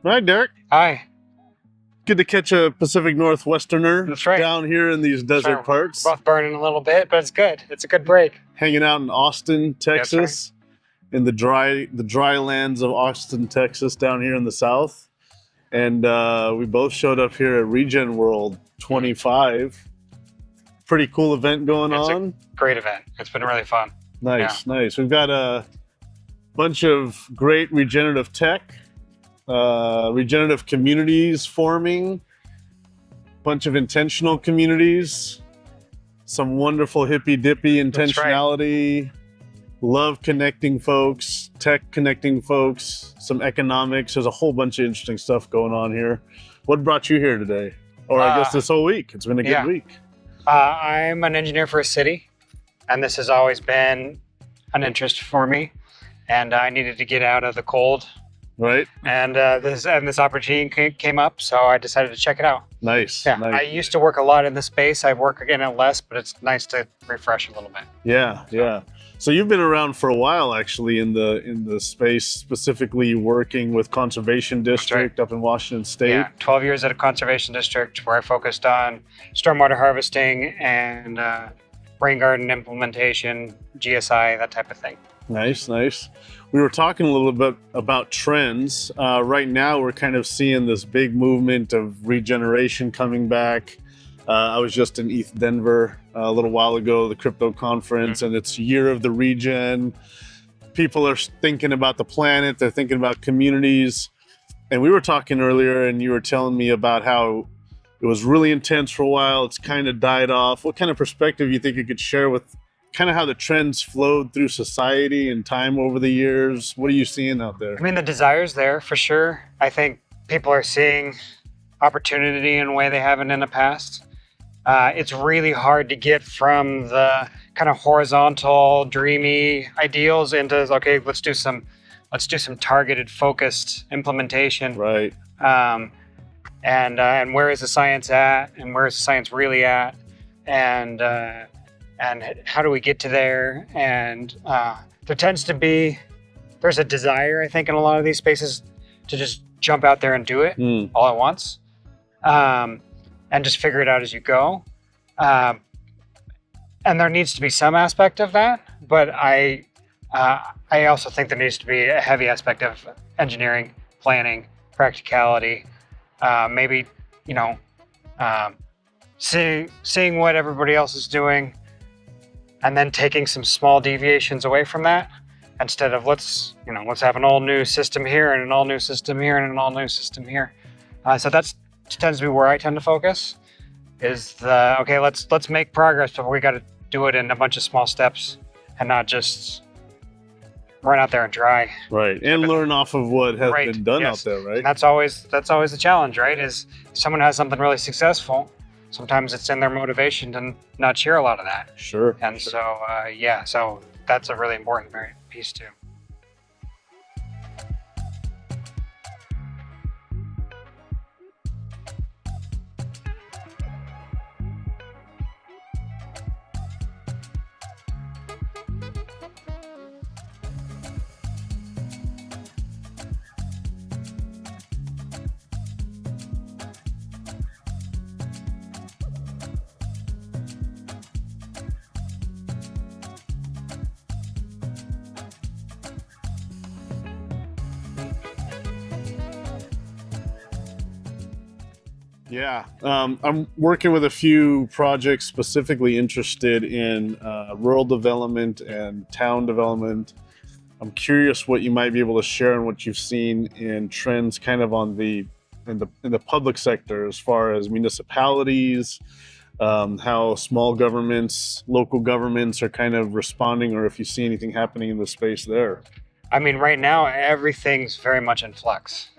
All right, Derek. Hi. Good to catch a Pacific Northwesterner That's right. down here in these desert Right. parts. Both burning a little bit, but it's good. It's a good break. Hanging out in Austin, Texas, in the dry lands of Austin, Texas, down here in the south. And we both showed up here at Regen World 25. Pretty cool event going on. It's a great event. It's been really fun. Nice. We've got a bunch of great regenerative tech, regenerative communities forming, bunch of intentional communities, some wonderful hippy-dippy intentionality, love connecting folks, tech connecting folks, some economics. There's a whole bunch of interesting stuff going on here. What brought you here today? Or I guess this whole week. It's been a good week. I'm an engineer for a city, and this has always been an interest for me. And I needed to get out of the cold. Right. And this opportunity came up, so I decided to check it out. Nice. Yeah, nice. I used to work a lot in this space. I work in it less, but it's nice to refresh a little bit. Yeah. So you've been around for a while, actually, in the space, specifically working with Conservation District up in Washington State. Yeah, 12 years at a conservation district where I focused on stormwater harvesting and rain garden implementation, GSI, that type of thing. Nice. We were talking a little bit about trends. Right now, we're kind of seeing this big movement of regeneration coming back. I was just in ETH Denver a little while ago, the crypto conference, and it's Year of the Regen. People are thinking about the planet. They're thinking about communities. And we were talking earlier, and you were telling me about how it was really intense for a while. It's kind of died off. What kind of perspective you think you could share with kind of how the trends flowed through society and time over the years? What are you seeing out there? I mean, the desire's there for sure. I think people are seeing opportunity in a way they haven't in the past. It's really hard to get from the kind of horizontal, dreamy ideals into, okay, let's do some targeted, focused implementation. Right. And where is the science at? And where is the science really at? And how do we get to there? And there's a desire, I think, in a lot of these spaces to just jump out there and do it all at once, and just figure it out as you go. And there needs to be some aspect of that, but I also think there needs to be a heavy aspect of engineering, planning, practicality, maybe, seeing what everybody else is doing, and then taking some small deviations away from that, instead of let's have an all new system here and an all new system here and an all new system here. So that tends to be where I tend to focus. Is let's make progress, but we got to do it in a bunch of small steps and not just run out there and try. Right, and learn off of what has been done out there, right? And that's always the challenge, right? Is if someone has something really successful, sometimes it's in their motivation to not share a lot of that. Sure. And so that's a really important piece too. Yeah, I'm working with a few projects specifically interested in rural development and town development. I'm curious what you might be able to share and what you've seen in trends kind of in the public sector, as far as municipalities, how small governments, local governments are kind of responding, or if you see anything happening in the space there. I mean, right now, everything's very much in flux.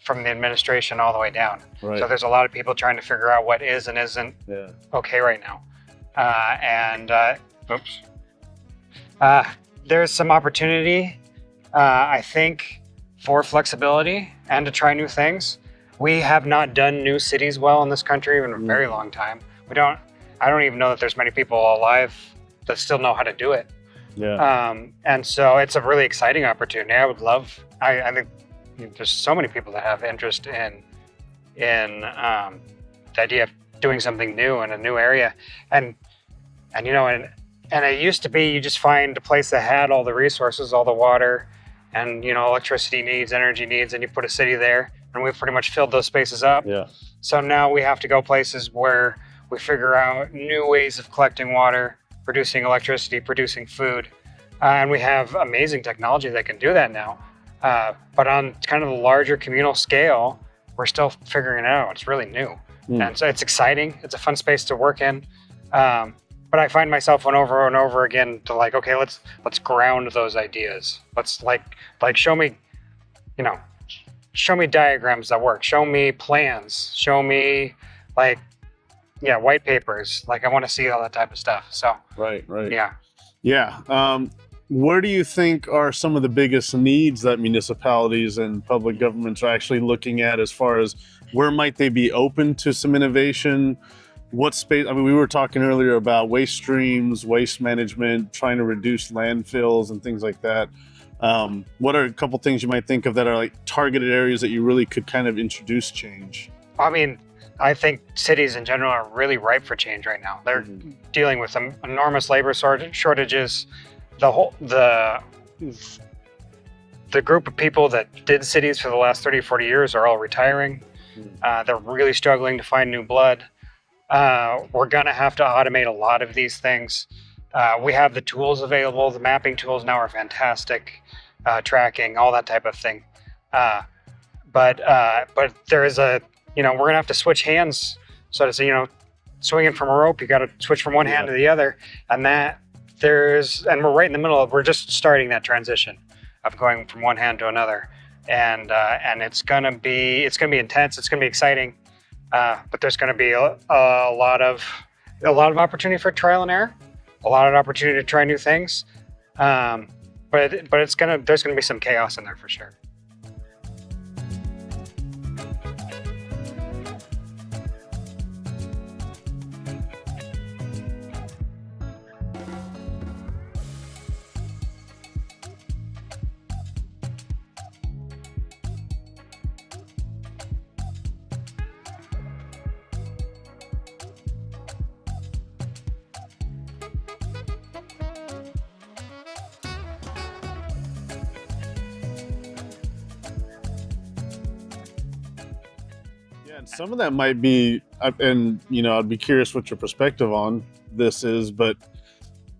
From the administration all the way down. Right. So there's a lot of people trying to figure out what is and isn't okay right now. There's some opportunity, I think, for flexibility and to try new things. We have not done new cities well in this country in a very long time. I don't even know that there's many people alive that still know how to do it. Yeah. And so it's a really exciting opportunity. I think there's so many people that have interest in the idea of doing something new in a new area, and it used to be you just find a place that had all the resources, all the water, and electricity needs, energy needs, and you put a city there, and we've pretty much filled those spaces up. Yeah. So now we have to go places where we figure out new ways of collecting water, producing electricity, producing food, and we have amazing technology that can do that now. But on kind of the larger communal scale, we're still figuring it out. It's really new. And so it's exciting. It's a fun space to work in. But I find myself over and over again to okay, let's ground those ideas. Let's show me diagrams that work. Show me plans. Show me white papers. I want to see all that type of stuff. So Right. yeah. Where do you think are some of the biggest needs that municipalities and public governments are actually looking at, as far as where might they be open to some innovation? What space? I mean, we were talking earlier about waste streams, waste management, trying to reduce landfills and things like that. What are a couple things you might think of that are targeted areas that you really could kind of introduce change? I mean, I think cities in general are really ripe for change right now. They're dealing with some enormous labor shortages. The group of people that did cities for the last 30, 40 years are all retiring. They're really struggling to find new blood. We're gonna have to automate a lot of these things. We have the tools available. The mapping tools now are fantastic. Tracking, all that type of thing. But there is we're gonna have to switch hands. So to say, swinging from a rope, you got to switch from one hand to the other, and we're right in the middle we're just starting that transition of going from one hand to another, and it's gonna be intense. It's gonna be exciting, but there's gonna be a lot of opportunity for trial and error, a lot of opportunity to try new things, but there's gonna be some chaos in there for sure. And some of that might be, and I'd be curious what your perspective on this is, but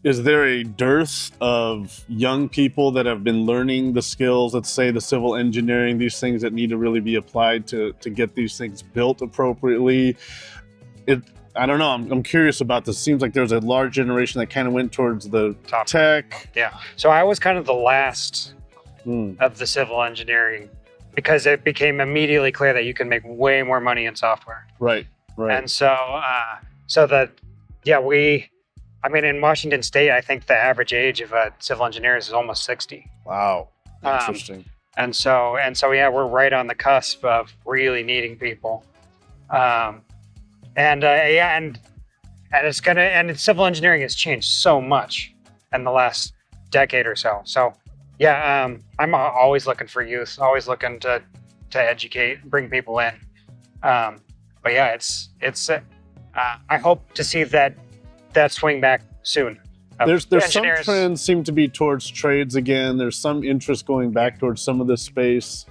is there a dearth of young people that have been learning the skills, let's say the civil engineering, these things that need to really be applied to get these things built appropriately? I don't know. I'm curious about this. It seems like there's a large generation that kind of went towards the Top tech. Yeah. So I was kind of the last of the civil engineering, because it became immediately clear that you can make way more money in software. Right. And in Washington State, I think the average age of a civil engineer is almost 60. Wow. Interesting. And so we're right on the cusp of really needing people. Civil engineering has changed so much in the last decade or so. So I'm always looking for youth, always looking to educate, bring people in. I hope to see that swing back soon. There's some trends seem to be towards trades again. There's some interest going back towards some of this space.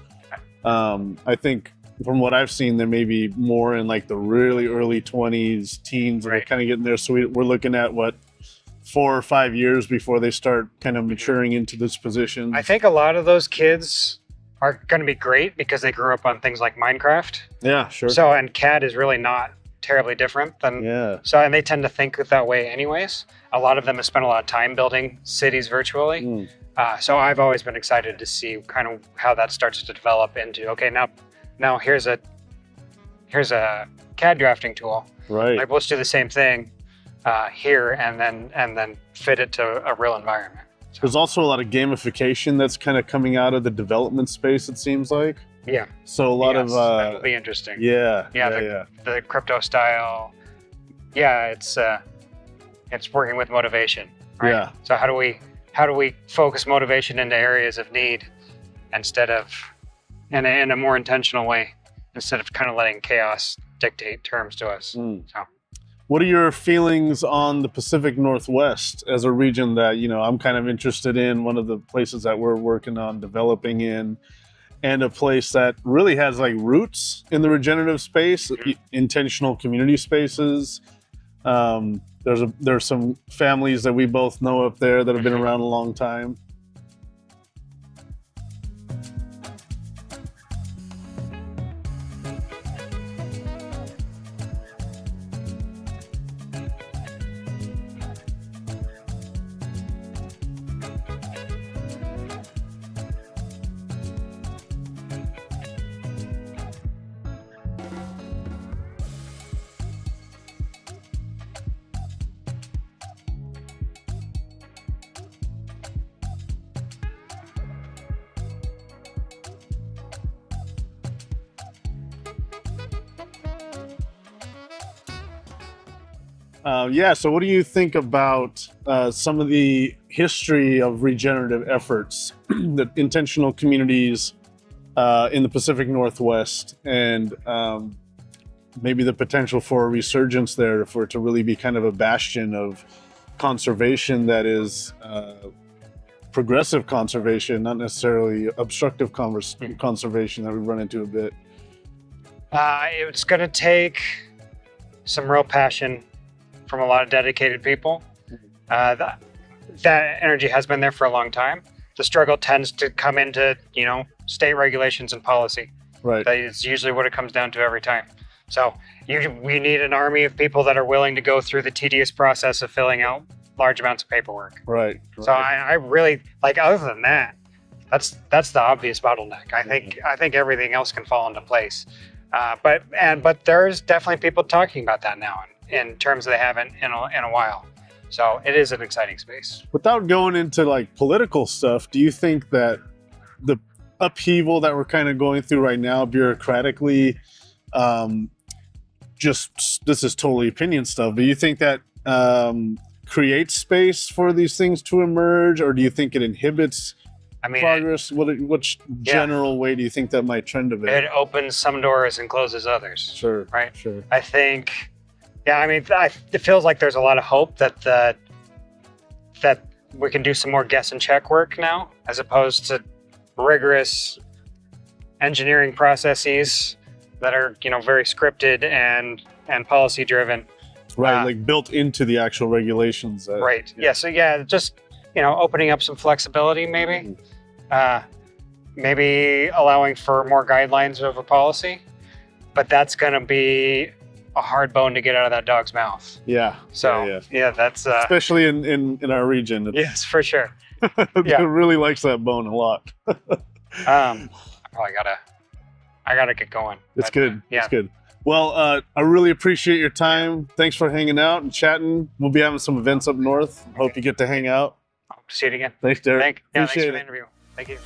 I think from what I've seen, there may be more in the really early 20s, teens, and they're kind of getting there. So we're looking at 4 or 5 years before they start kind of maturing into this position. I think a lot of those kids are going to be great because they grew up on things like Minecraft. Yeah, sure. So, and CAD is really not terribly different than, and they tend to think that way anyways. A lot of them have spent a lot of time building cities virtually. So I've always been excited to see kind of how that starts to develop into, okay, now here's a CAD drafting tool. Right. Let's do the same thing here, and then fit it to a real environment. So. There's also a lot of gamification that's kind of coming out of the development space, it seems like. Yeah. So a lot of that'll be interesting. The crypto style. Yeah, it's working with motivation, right? Yeah. So how do we focus motivation into areas of need instead of in a more intentional way instead of kind of letting chaos dictate terms to us. Mm. So. What are your feelings on the Pacific Northwest as a region that, I'm kind of interested in, one of the places that we're working on developing in, and a place that really has like roots in the regenerative space, intentional community spaces. There's some families that we both know up there that have been around a long time. So what do you think about some of the history of regenerative efforts, the intentional communities in the Pacific Northwest, and maybe the potential for a resurgence there for it to really be kind of a bastion of conservation that is progressive conservation, not necessarily obstructive conservation that we run into a bit? It's going to take some real passion from a lot of dedicated people. That energy has been there for a long time. The struggle tends to come into, state regulations and policy. Right. That is usually what it comes down to every time. So we need an army of people that are willing to go through the tedious process of filling out large amounts of paperwork. Right. So I really like. Other than that, that's the obvious bottleneck. I think everything else can fall into place. But there's definitely people talking about that now in terms that they haven't in a while. So it is an exciting space. Without going into like political stuff, do you think that the upheaval that we're kind of going through right now bureaucratically, this is totally opinion stuff, but you think that creates space for these things to emerge, or do you think it inhibits progress? Which general way do you think that might trend a bit? It opens some doors and closes others. Sure. Right? Sure. I think, it feels like there's a lot of hope that we can do some more guess and check work now, as opposed to rigorous engineering processes that are, very scripted and policy driven. Right, like built into the actual regulations. Right. Yeah. So just opening up some flexibility, maybe. Maybe allowing for more guidelines over policy, but that's going to be a hard bone to get out of that dog's mouth. Yeah. So that's especially in our region. Yes, for sure. It really likes that bone a lot. I gotta get going. It's good. It's good. Well, I really appreciate your time. Thanks for hanging out and chatting. We'll be having some events up north. Hope you get to hang out. Hope to see you again. Thanks, Derek. Thanks for Appreciate the it. interview. Thank you.